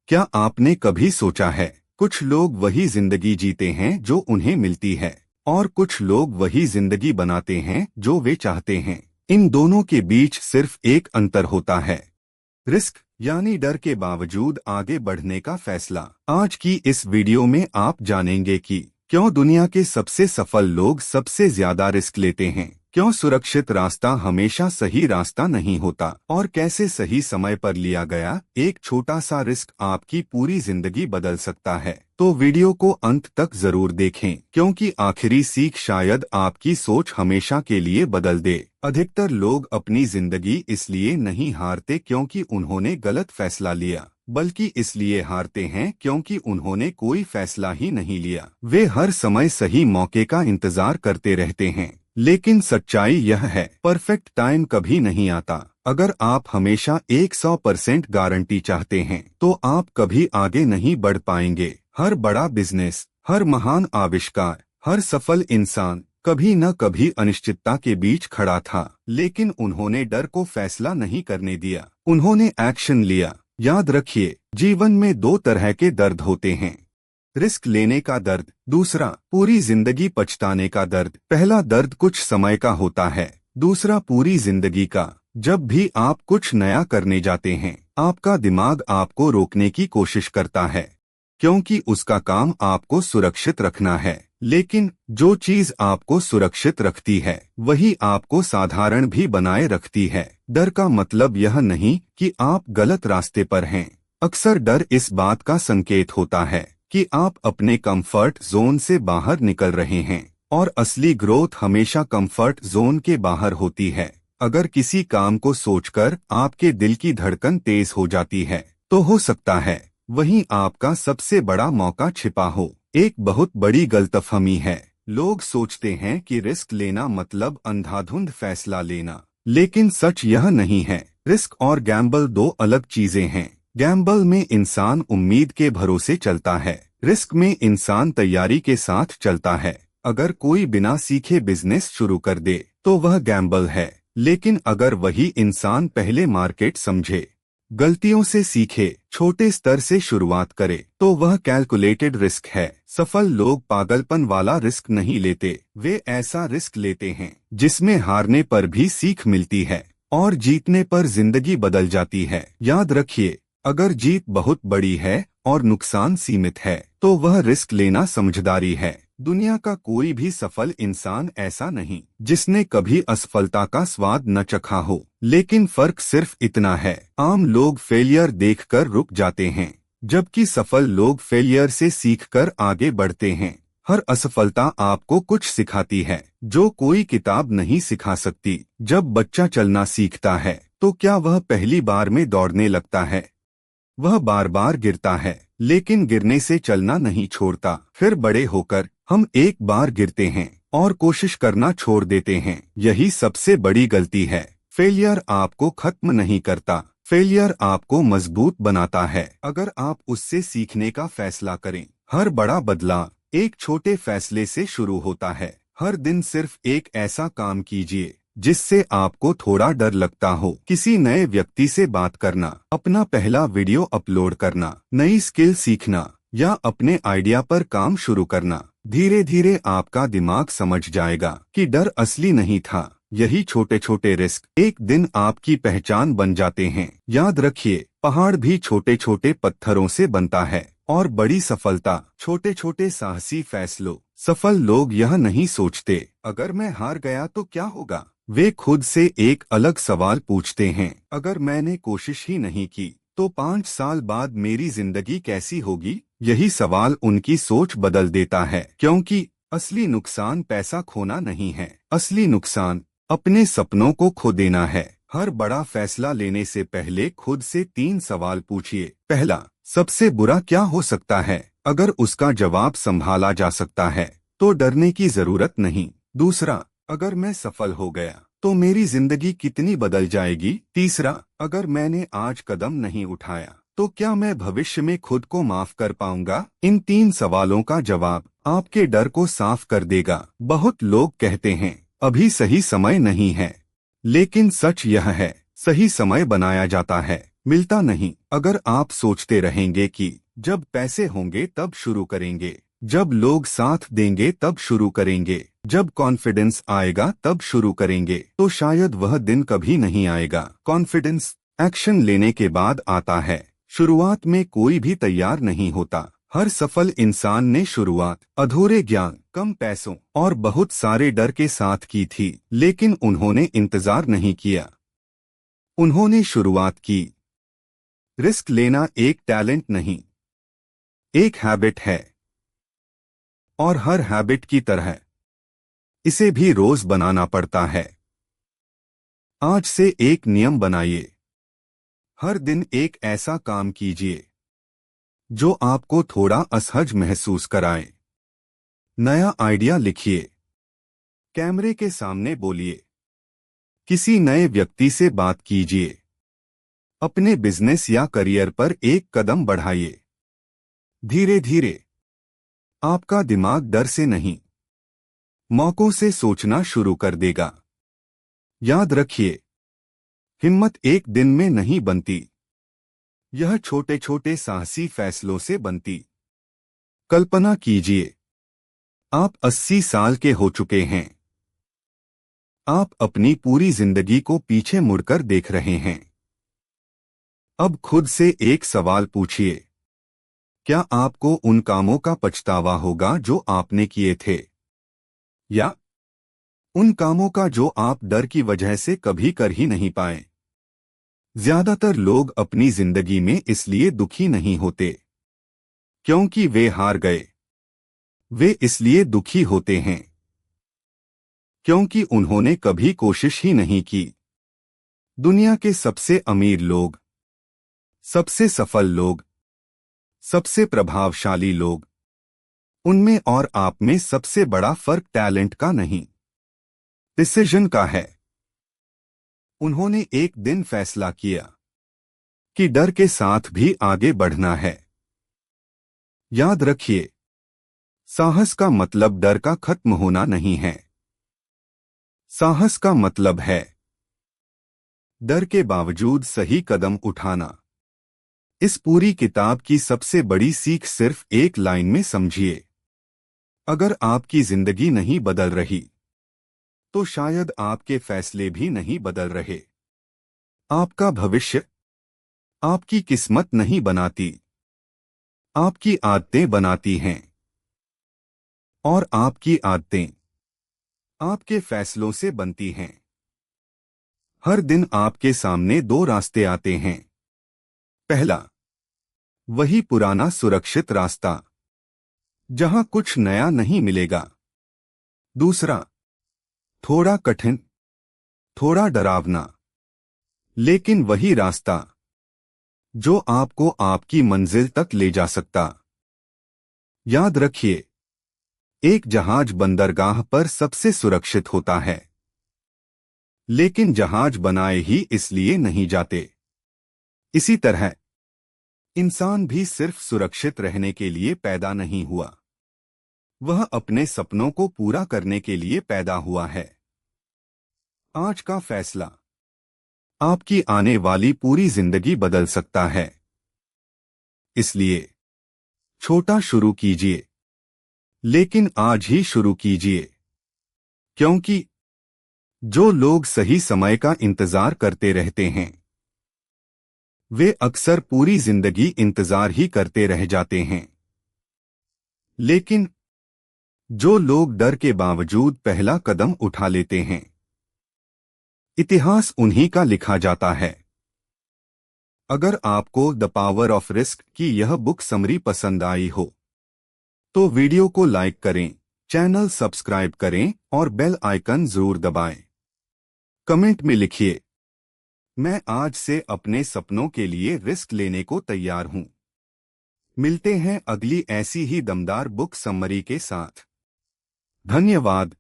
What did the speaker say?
क्या आपने कभी सोचा है, कुछ लोग वही जिंदगी जीते हैं जो उन्हें मिलती है और कुछ लोग वही जिंदगी बनाते हैं जो वे चाहते हैं। इन दोनों के बीच सिर्फ एक अंतर होता है, रिस्क यानी डर के बावजूद आगे बढ़ने का फैसला। आज की इस वीडियो में आप जानेंगे कि क्यों दुनिया के सबसे सफल लोग सबसे ज्यादा रिस्क लेते हैं, क्यों सुरक्षित रास्ता हमेशा सही रास्ता नहीं होता और कैसे सही समय पर लिया गया एक छोटा सा रिस्क आपकी पूरी जिंदगी बदल सकता है। तो वीडियो को अंत तक जरूर देखें, क्योंकि आखिरी सीख शायद आपकी सोच हमेशा के लिए बदल दे। अधिकतर लोग अपनी जिंदगी इसलिए नहीं हारते क्योंकि उन्होंने गलत फैसला लिया, बल्कि इसलिए हारते हैं क्योंकि उन्होंने कोई फैसला ही नहीं लिया। वे हर समय सही मौके का इंतजार करते रहते हैं, लेकिन सच्चाई यह है, परफेक्ट टाइम कभी नहीं आता। अगर आप हमेशा 100% गारंटी चाहते हैं तो आप कभी आगे नहीं बढ़ पाएंगे। हर बड़ा बिजनेस, हर महान आविष्कार, हर सफल इंसान कभी न कभी अनिश्चितता के बीच खड़ा था, लेकिन उन्होंने डर को फैसला नहीं करने दिया, उन्होंने एक्शन लिया। याद रखिए, जीवन में दो तरह के दर्द होते हैं, रिस्क लेने का दर्द, दूसरा पूरी जिंदगी पछताने का दर्द। पहला दर्द कुछ समय का होता है, दूसरा पूरी जिंदगी का। जब भी आप कुछ नया करने जाते हैं, आपका दिमाग आपको रोकने की कोशिश करता है, क्योंकि उसका काम आपको सुरक्षित रखना है। लेकिन जो चीज आपको सुरक्षित रखती है वही आपको साधारण भी बनाए रखती है। डर का मतलब यह नहीं कि आप गलत रास्ते पर हैं। अक्सर डर इस बात का संकेत होता है कि आप अपने कंफर्ट जोन से बाहर निकल रहे हैं, और असली ग्रोथ हमेशा कंफर्ट जोन के बाहर होती है। अगर किसी काम को सोचकर आपके दिल की धड़कन तेज हो जाती है, तो हो सकता है वहीं आपका सबसे बड़ा मौका छिपा हो। एक बहुत बड़ी गलतफहमी है, लोग सोचते हैं कि रिस्क लेना मतलब अंधाधुंध फैसला लेना, लेकिन सच यह नहीं है। रिस्क और गैम्बल दो अलग चीजें हैं। गैम्बल में इंसान उम्मीद के भरोसे चलता है, रिस्क में इंसान तैयारी के साथ चलता है। अगर कोई बिना सीखे बिजनेस शुरू कर दे तो वह गैम्बल है, लेकिन अगर वही इंसान पहले मार्केट समझे, गलतियों से सीखे, छोटे स्तर से शुरुआत करे, तो वह कैलकुलेटेड रिस्क है। सफल लोग पागलपन वाला रिस्क नहीं लेते, वे ऐसा रिस्क लेते हैं जिसमें हारने पर भी सीख मिलती है और जीतने पर जिंदगी बदल जाती है। याद रखिए, अगर जीत बहुत बड़ी है और नुकसान सीमित है तो वह रिस्क लेना समझदारी है। दुनिया का कोई भी सफल इंसान ऐसा नहीं जिसने कभी असफलता का स्वाद न चखा हो, लेकिन फर्क सिर्फ इतना है, आम लोग फेलियर देखकर रुक जाते हैं, जबकि सफल लोग फेलियर से सीखकर आगे बढ़ते हैं। हर असफलता आपको कुछ सिखाती है जो कोई किताब नहीं सिखा सकती। जब बच्चा चलना सीखता है तो क्या वह पहली बार में दौड़ने लगता है? वह बार बार गिरता है, लेकिन गिरने से चलना नहीं छोड़ता। फिर बड़े होकर हम एक बार गिरते हैं और कोशिश करना छोड़ देते हैं। यही सबसे बड़ी गलती है। फेलियर आपको खत्म नहीं करता, फेलियर आपको मजबूत बनाता है अगर आप उससे सीखने का फैसला करें। हर बड़ा बदलाव एक छोटे फैसले से शुरू होता है। हर दिन सिर्फ एक ऐसा काम कीजिए जिससे आपको थोड़ा डर लगता हो। किसी नए व्यक्ति से बात करना, अपना पहला वीडियो अपलोड करना, नई स्किल सीखना या अपने आइडिया पर काम शुरू करना। धीरे धीरे आपका दिमाग समझ जाएगा कि डर असली नहीं था। यही छोटे छोटे रिस्क एक दिन आपकी पहचान बन जाते हैं। याद रखिए, पहाड़ भी छोटे छोटे पत्थरों से बनता है और बड़ी सफलता छोटे छोटे साहसी फैसलों। सफल लोग यह नहीं सोचते, अगर मैं हार गया तो क्या होगा। वे खुद से एक अलग सवाल पूछते हैं, अगर मैंने कोशिश ही नहीं की तो 5 साल बाद मेरी जिंदगी कैसी होगी। यही सवाल उनकी सोच बदल देता है, क्योंकि असली नुकसान पैसा खोना नहीं है, असली नुकसान अपने सपनों को खो देना है। हर बड़ा फैसला लेने से पहले खुद से 3 सवाल पूछिए। पहला, सबसे बुरा क्या हो सकता है? अगर उसका जवाब संभाला जा सकता है तो डरने की जरूरत नहीं। दूसरा, अगर मैं सफल हो गया तो मेरी जिंदगी कितनी बदल जाएगी। तीसरा, अगर मैंने आज कदम नहीं उठाया तो क्या मैं भविष्य में खुद को माफ कर पाऊंगा। इन 3 सवालों का जवाब आपके डर को साफ कर देगा। बहुत लोग कहते हैं अभी सही समय नहीं है, लेकिन सच यह है, सही समय बनाया जाता है मिलता नहीं। अगर आप सोचते रहेंगे कि जब पैसे होंगे तब शुरू करेंगे, जब लोग साथ देंगे तब शुरू करेंगे, जब कॉन्फिडेंस आएगा तब शुरू करेंगे, तो शायद वह दिन कभी नहीं आएगा। कॉन्फिडेंस एक्शन लेने के बाद आता है। शुरुआत में कोई भी तैयार नहीं होता। हर सफल इंसान ने शुरुआत अधूरे ज्ञान, कम पैसों और बहुत सारे डर के साथ की थी, लेकिन उन्होंने इंतजार नहीं किया। उन्होंने शुरुआत की। रिस्क लेना एक टैलेंट नहीं, एक हैबिट है, और हर हैबिट की तरह इसे भी रोज बनाना पड़ता है। आज से एक नियम बनाइए। हर दिन एक ऐसा काम कीजिए जो आपको थोड़ा असहज महसूस कराए। नया आइडिया लिखिए, कैमरे के सामने बोलिए, किसी नए व्यक्ति से बात कीजिए, अपने बिजनेस या करियर पर एक कदम बढ़ाइए। धीरे धीरे आपका दिमाग डर से नहीं, मौकों से सोचना शुरू कर देगा। याद रखिए, हिम्मत एक दिन में नहीं बनती, यह छोटे छोटे साहसी फैसलों से बनती। कल्पना कीजिए, आप 80 साल के हो चुके हैं। आप अपनी पूरी जिंदगी को पीछे मुड़कर देख रहे हैं। अब खुद से एक सवाल पूछिए, क्या आपको उन कामों का पछतावा होगा जो आपने किए थे, या उन कामों का जो आप डर की वजह से कभी कर ही नहीं पाए? ज्यादातर लोग अपनी जिंदगी में इसलिए दुखी नहीं होते क्योंकि वे हार गए। वे इसलिए दुखी होते हैं क्योंकि उन्होंने कभी कोशिश ही नहीं की। दुनिया के सबसे अमीर लोग, सबसे सफल लोग, सबसे प्रभावशाली लोग, उनमें और आप में सबसे बड़ा फर्क टैलेंट का नहीं, डिसीजन का है। उन्होंने एक दिन फैसला किया कि डर के साथ भी आगे बढ़ना है। याद रखिए, साहस का मतलब डर का खत्म होना नहीं है। साहस का मतलब है डर के बावजूद सही कदम उठाना। इस पूरी किताब की सबसे बड़ी सीख सिर्फ एक लाइन में समझिए, अगर आपकी जिंदगी नहीं बदल रही तो शायद आपके फैसले भी नहीं बदल रहे। आपका भविष्य आपकी किस्मत नहीं बनाती, आपकी आदतें बनाती हैं, और आपकी आदतें आपके फैसलों से बनती हैं। हर दिन आपके सामने दो रास्ते आते हैं। पहला, वही पुराना सुरक्षित रास्ता जहां कुछ नया नहीं मिलेगा। दूसरा, थोड़ा कठिन, थोड़ा डरावना, लेकिन वही रास्ता जो आपको आपकी मंजिल तक ले जा सकता। याद रखिए, एक जहाज बंदरगाह पर सबसे सुरक्षित होता है, लेकिन जहाज बनाए ही इसलिए नहीं जाते। इसी तरह इंसान भी सिर्फ सुरक्षित रहने के लिए पैदा नहीं हुआ, वह अपने सपनों को पूरा करने के लिए पैदा हुआ है। आज का फैसला आपकी आने वाली पूरी जिंदगी बदल सकता है। इसलिए छोटा शुरू कीजिए, लेकिन आज ही शुरू कीजिए, क्योंकि जो लोग सही समय का इंतजार करते रहते हैं वे अक्सर पूरी जिंदगी इंतजार ही करते रह जाते हैं। लेकिन जो लोग डर के बावजूद पहला कदम उठा लेते हैं, इतिहास उन्हीं का लिखा जाता है। अगर आपको द पावर ऑफ रिस्क की यह बुक समरी पसंद आई हो तो वीडियो को लाइक करें, चैनल सब्सक्राइब करें और बेल आइकन जरूर दबाएं। कमेंट में लिखिए, मैं आज से अपने सपनों के लिए रिस्क लेने को तैयार हूं। मिलते हैं अगली ऐसी ही दमदार बुक समरी के साथ। धन्यवाद।